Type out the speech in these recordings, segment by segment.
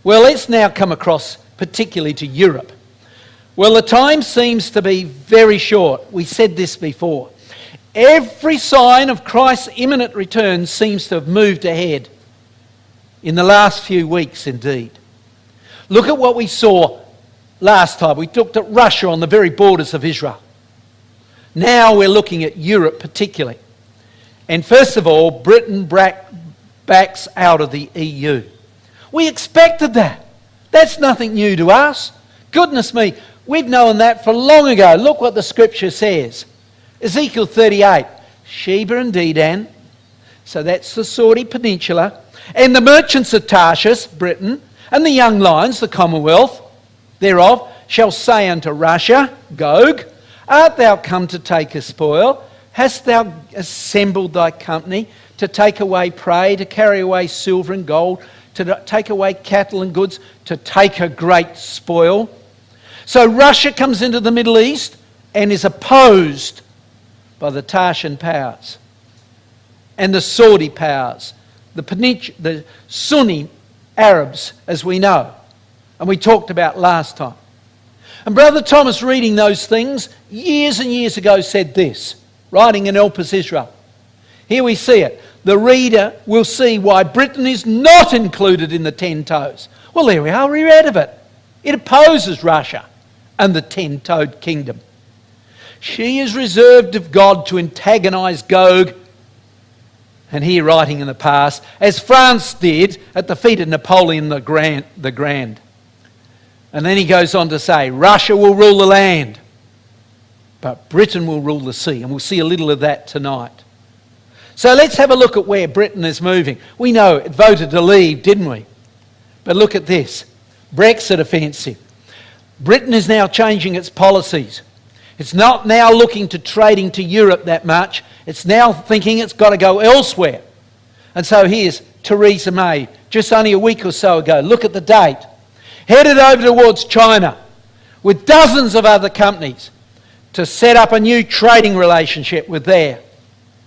Well, let's now come across particularly to Europe. Well, the time seems to be very short. We said this before. Every sign of Christ's imminent return seems to have moved ahead in the last few weeks indeed. Look at what we saw last time. We looked at Russia on the very borders of Israel. Now we're looking at Europe particularly. And first of all, Britain backs out of the EU. We expected that. That's nothing new to us. Goodness me, we've known that for long ago. Look what the scripture says. Ezekiel 38, Sheba and Dedan, so that's the Saudi Peninsula, and the merchants of Tarshish, Britain, and the young lions, the commonwealth thereof, shall say unto Russia, Gog, art thou come to take a spoil? Hast thou assembled thy company to take away prey, to carry away silver and gold, to take away cattle and goods, to take a great spoil? So Russia comes into the Middle East and is opposed by the Tarshian powers and the Saudi powers, the Sunni Arabs, as we know, and we talked about last time. And Brother Thomas, reading those things years and years ago, said this, writing in Elpis Israel. Here we see it. The reader will see why Britain is not included in the 10 toes. Well, there we are, we read of it. It opposes Russia and the 10-toed kingdom. She is reserved of God to antagonise Gog, and here writing in the past, as France did at the feet of Napoleon the Grand. And then he goes on to say, Russia will rule the land, but Britain will rule the sea. And we'll see a little of that tonight. So let's have a look at where Britain is moving. We know it voted to leave, didn't we? But look at this. Brexit offensive. Britain is now changing its policies. It's not now looking to trading to Europe that much. It's now thinking it's got to go elsewhere. And so here's Theresa May, just only a week or so ago. Look at the date. Headed over towards China with dozens of other companies to set up a new trading relationship with there.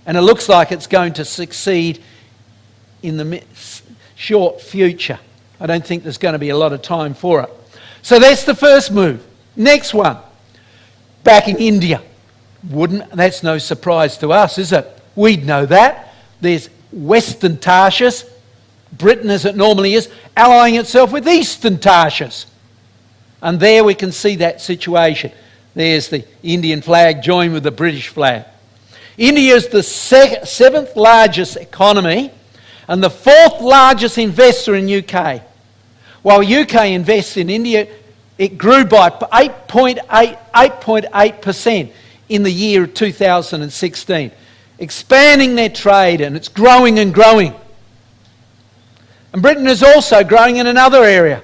And it looks like it's going to succeed in the short future. I don't think there's going to be a lot of time for it. So that's the first move. Next one. Back in India. That's no surprise to us, is it? We'd know that. There's Western Tarshish, Britain as it normally is, allying itself with Eastern Tarshish. And there we can see that situation. There's the Indian flag joined with the British flag. India is the seventh largest economy and the fourth largest investor in UK. While UK invests in India, it grew by 8.8% in the year 2016, expanding their trade, and it's growing and growing. And Britain is also growing in another area.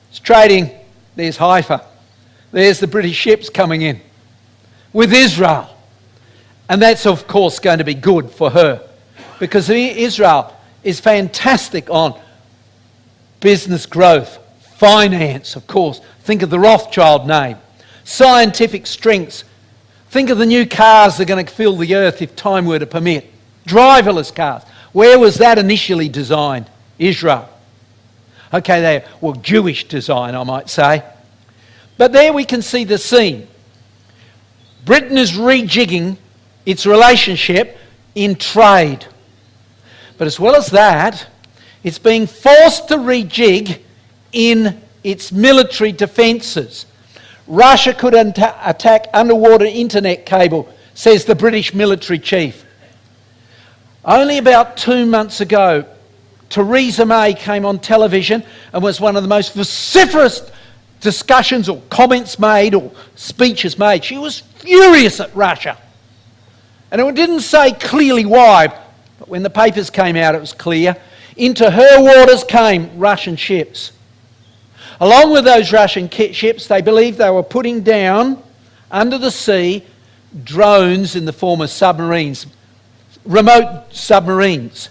It's trading, there's Haifa, there's the British ships coming in, with Israel. And that's of course going to be good for her, because Israel is fantastic on business growth, finance, of course. Think of the Rothschild name. Scientific strengths. Think of the new cars that are going to fill the earth if time were to permit. Driverless cars. Where was that initially designed? Israel. Okay, Jewish design, I might say. But there we can see the scene. Britain is rejigging its relationship in trade. But as well as that, it's being forced to rejig in its military defences. Russia could attack underwater internet cable, says the British military chief. Only about 2 months ago, Theresa May came on television and was one of the most vociferous discussions or comments made or speeches made. She was furious at Russia. And it didn't say clearly why, but when the papers came out it was clear. Into her waters came Russian ships. Along with those Russian ships, they believed they were putting down under the sea drones in the form of submarines, remote submarines.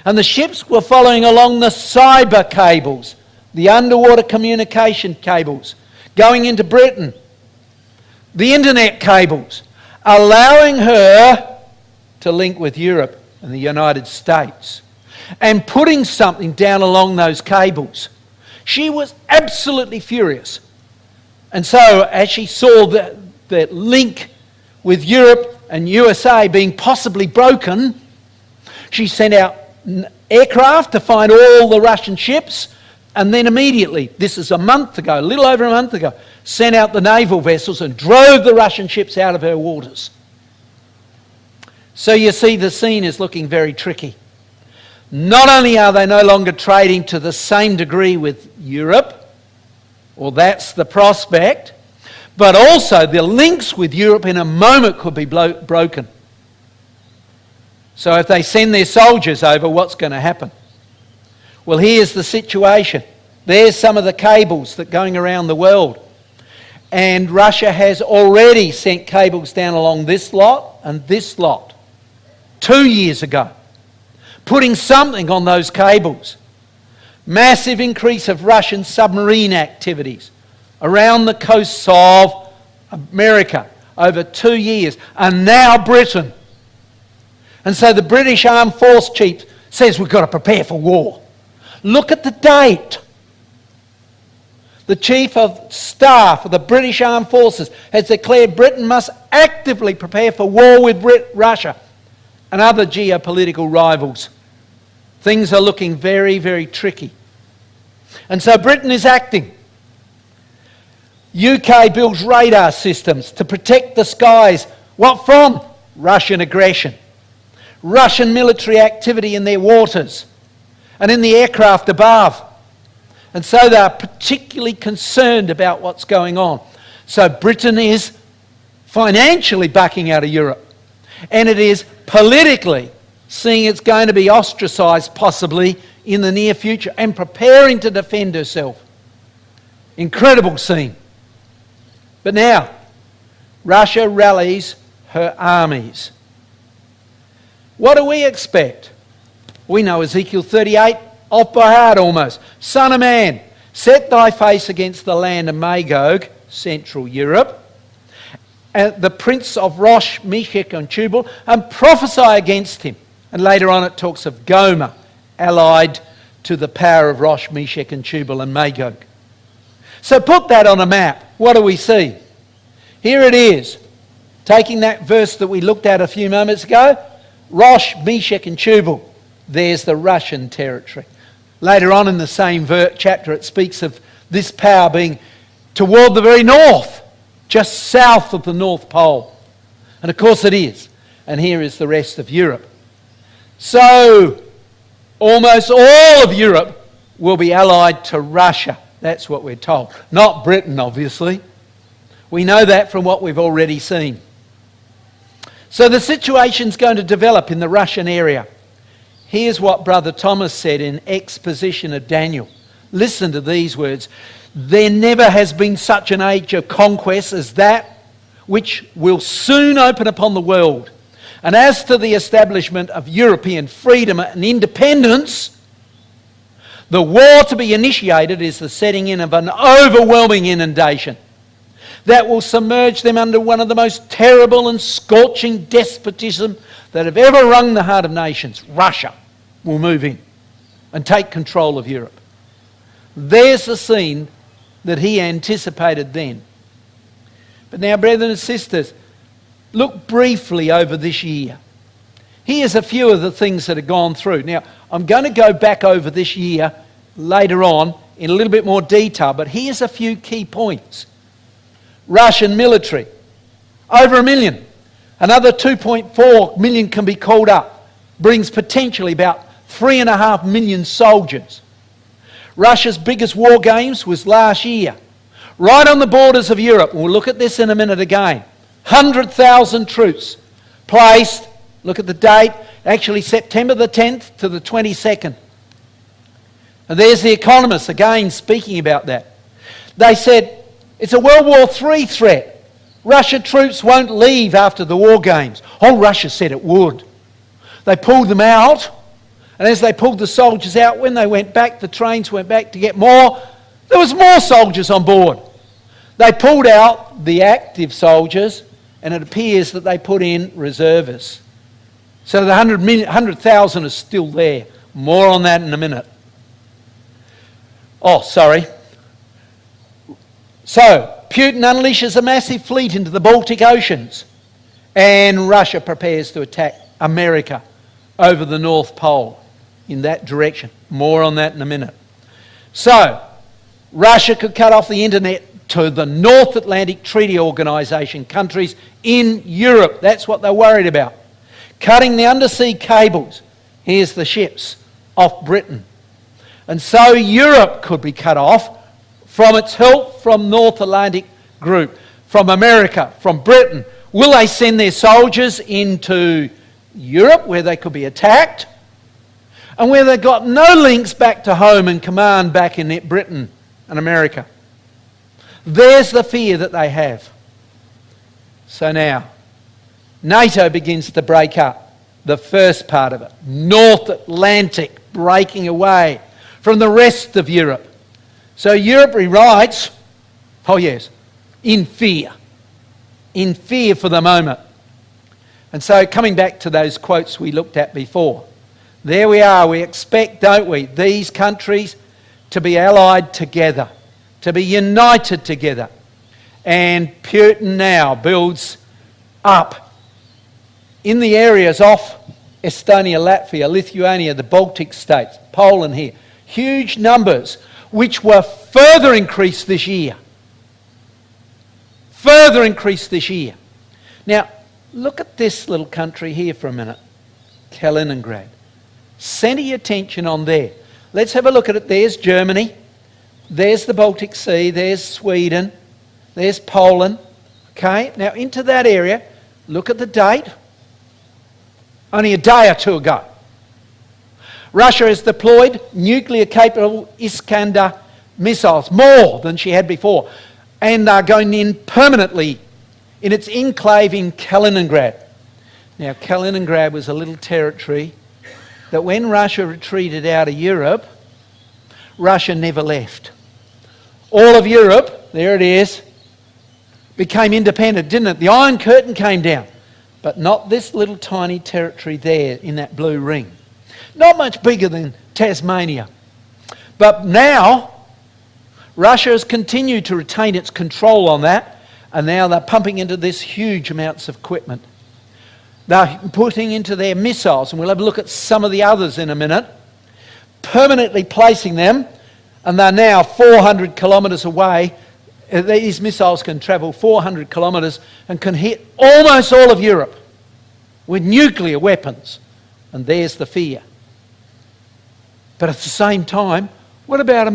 And the ships were following along the cyber cables, the underwater communication cables, going into Britain, the internet cables, allowing her to link with Europe and the United States, and putting something down along those cables. She was absolutely furious. And so as she saw that link with Europe and USA being possibly broken, she sent out aircraft to find all the Russian ships, and then immediately, this is a month ago, a little over a month ago, sent out the naval vessels and drove the Russian ships out of her waters. So you see, the scene is looking very tricky. Not only are they no longer trading to the same degree with Europe, or that's the prospect, but also the links with Europe in a moment could be broken. So if they send their soldiers over, what's going to happen? Well, here's the situation. There's some of the cables that are going around the world. And Russia has already sent cables down along this lot and this lot 2 years ago, putting something on those cables. Massive increase of Russian submarine activities around the coasts of America over 2 years, and now Britain. And so the British Armed Force Chief says we've got to prepare for war. Look at the date. The Chief of Staff of the British Armed Forces has declared Britain must actively prepare for war with Russia and other geopolitical rivals. Things are looking very, very tricky. And so Britain is acting. UK builds radar systems to protect the skies. What from? Russian aggression. Russian military activity in their waters and in the aircraft above. And so they are particularly concerned about what's going on. So Britain is financially backing out of Europe. And it is politically seeing it's going to be ostracised possibly in the near future and preparing to defend herself. Incredible scene. But now, Russia rallies her armies. What do we expect? We know Ezekiel 38 off by heart almost. Son of man, set thy face against the land of Magog, Central Europe, and the prince of Rosh, Meshech and Tubal, and prophesy against him. And later on it talks of Gomer, allied to the power of Rosh, Meshech and Tubal and Magog. So put that on a map. What do we see? Here it is. Taking that verse that we looked at a few moments ago, Rosh, Meshech and Tubal. There's the Russian territory. Later on in the same chapter it speaks of this power being toward the very north, just south of the North Pole. And of course it is. And here is the rest of Europe. So almost all of Europe will be allied to Russia. That's what we're told. Not Britain, obviously. We know that from what we've already seen. So the situation's going to develop in the Russian area. Here's what Brother Thomas said in Exposition of Daniel. Listen to these words. There never has been such an age of conquest as that which will soon open upon the world. And as to the establishment of European freedom and independence, the war to be initiated is the setting in of an overwhelming inundation that will submerge them under one of the most terrible and scorching despotism that have ever wrung the heart of nations. Russia will move in and take control of Europe. There's the scene that he anticipated then. But now, brethren and sisters, look briefly over this year. Here's a few of the things that have gone through. Now, I'm going to go back over this year later on in a little bit more detail, but here's a few key points. Russian military, over 1 million. Another 2.4 million can be called up. Brings potentially about 3.5 million soldiers. Russia's biggest war games was last year. Right on the borders of Europe. We'll look at this in a minute again. 100,000 troops placed, look at the date, actually September the 10th to the 22nd. And there's the Economist again speaking about that. They said, it's a World War III threat. Russian troops won't leave after the war games. Oh, Russia said it would. They pulled them out, and as they pulled the soldiers out, when they went back, the trains went back to get more, there was more soldiers on board. They pulled out the active soldiers, and it appears that they put in reservists. So the 100,000 is still there. More on that in a minute. Oh, sorry. So, Putin unleashes a massive fleet into the Baltic Oceans, and Russia prepares to attack America over the North Pole in that direction. More on that in a minute. So, Russia could cut off the internet to the North Atlantic Treaty Organisation countries in Europe. That's what they're worried about. Cutting the undersea cables, here's the ships, off Britain. And so Europe could be cut off from its help from North Atlantic Group, from America, from Britain. Will they send their soldiers into Europe where they could be attacked? And where they've got no links back to home and command back in Britain and America. There's the fear that they have. So now, NATO begins to break up. The first part of it, North Atlantic breaking away from the rest of Europe. So Europe rewrites, oh yes, in fear for the moment. And so coming back to those quotes we looked at before, there we are, we expect, don't we, these countries to be allied together, to be united together. And Putin now builds up in the areas off Estonia, Latvia, Lithuania, the Baltic states, Poland here, huge numbers which were further increased this year. Further increased this year. Now, look at this little country here for a minute, Kaliningrad. Centre your attention on there. Let's have a look at it. There's Germany. There's the Baltic Sea. There's Sweden. There's Poland. Okay, now into that area, look at the date. Only a day or two ago. Russia has deployed nuclear-capable Iskander missiles, more than she had before, and are going in permanently in its enclave in Kaliningrad. Now, Kaliningrad was a little territory that when Russia retreated out of Europe, Russia never left. All of Europe, there it is, became independent, didn't it? The Iron Curtain came down, but not this little tiny territory there in that blue ring. Not much bigger than Tasmania. But now, Russia has continued to retain its control on that, and now they're pumping into this huge amounts of equipment. They're putting into their missiles, and we'll have a look at some of the others in a minute, permanently placing them, and they're now 400 kilometres away. These missiles can travel 400 kilometres and can hit almost all of Europe with nuclear weapons. And there's the fear. But at the same time, what about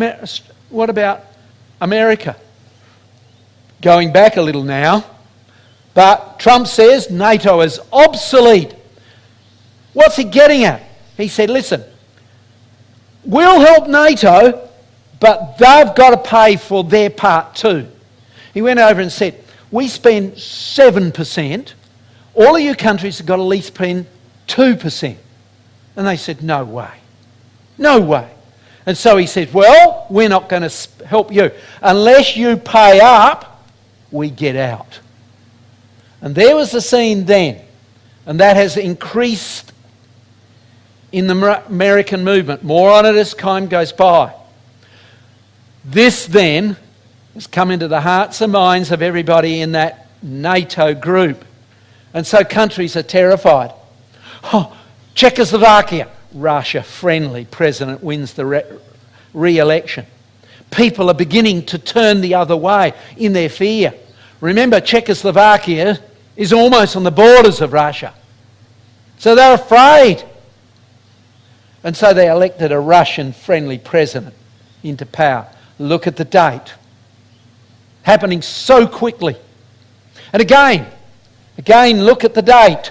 America? Going back a little now, but Trump says NATO is obsolete. What's he getting at? He said, listen, we'll help NATO, but they've got to pay for their part too. He went over and said, we spend 7%, all of you countries have got to at least spend 2%. And they said, no way. No way. And so he said, well, we're not going to help you. Unless you pay up, we get out. And there was the scene then. And that has increased in the American movement. More on it as time goes by. This then has come into the hearts and minds of everybody in that NATO group. And so countries are terrified. Oh, Czechoslovakia, Russia-friendly president wins the re-election. People are beginning to turn the other way in their fear. Remember, Czechoslovakia is almost on the borders of Russia. So they're afraid. And so they elected a Russian-friendly president into power. Look at the date. Happening so quickly. And again, look at the date.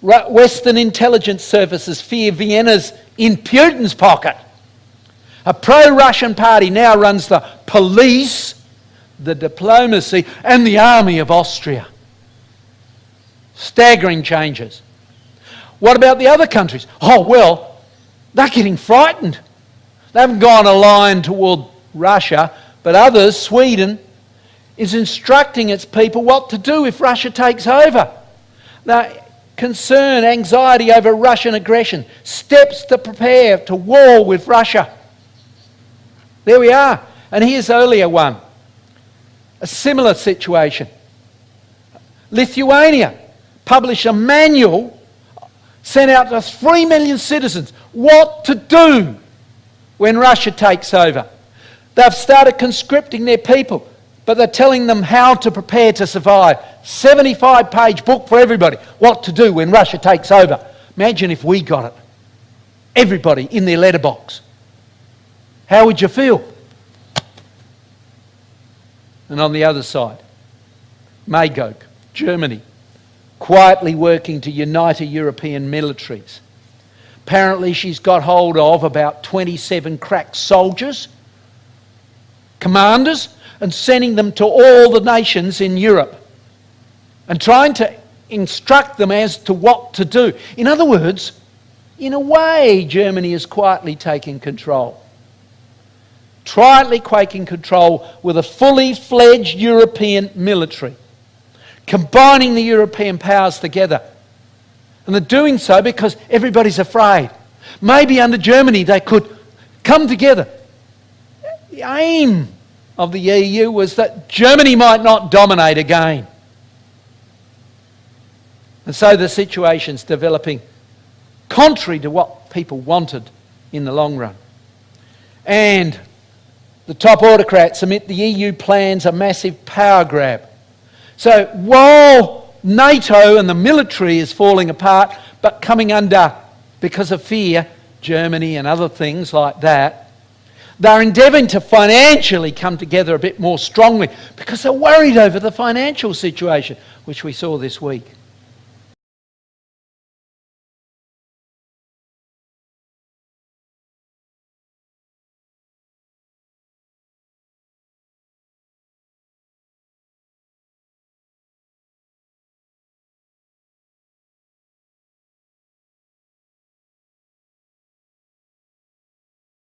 Western intelligence services fear Vienna's in Putin's pocket. A pro-Russian party now runs the police, the diplomacy, and the army of Austria. Staggering changes. What about the other countries? Oh, well, they're getting frightened. They haven't gone a line toward Russia, but others, Sweden, is instructing its people what to do if Russia takes over. Now, concern, anxiety over Russian aggression, steps to prepare to war with Russia. There we are. And here's earlier one. A similar situation. Lithuania published a manual sent out to 3 million citizens what to do when Russia takes over. They've started conscripting their people, but they're telling them how to prepare to survive. 75-page book for everybody, what to do when Russia takes over. Imagine if we got it. Everybody in their letterbox. How would you feel? And on the other side, Magog, Germany, quietly working to unite European militaries. Apparently she's got hold of about 27 crack soldiers, commanders, and sending them to all the nations in Europe and trying to instruct them as to what to do. In other words, in a way, Germany is quietly taking control. Quietly taking control with a fully fledged European military, combining the European powers together. And they're doing so because everybody's afraid. Maybe under Germany they could come together. The aim of the EU was that Germany might not dominate again. And so the situation's developing contrary to what people wanted in the long run. And the top autocrats admit the EU plans a massive power grab. So while NATO and the military is falling apart, but coming under, because of fear, Germany and other things like that, they're endeavouring to financially come together a bit more strongly because they're worried over the financial situation, which we saw this week.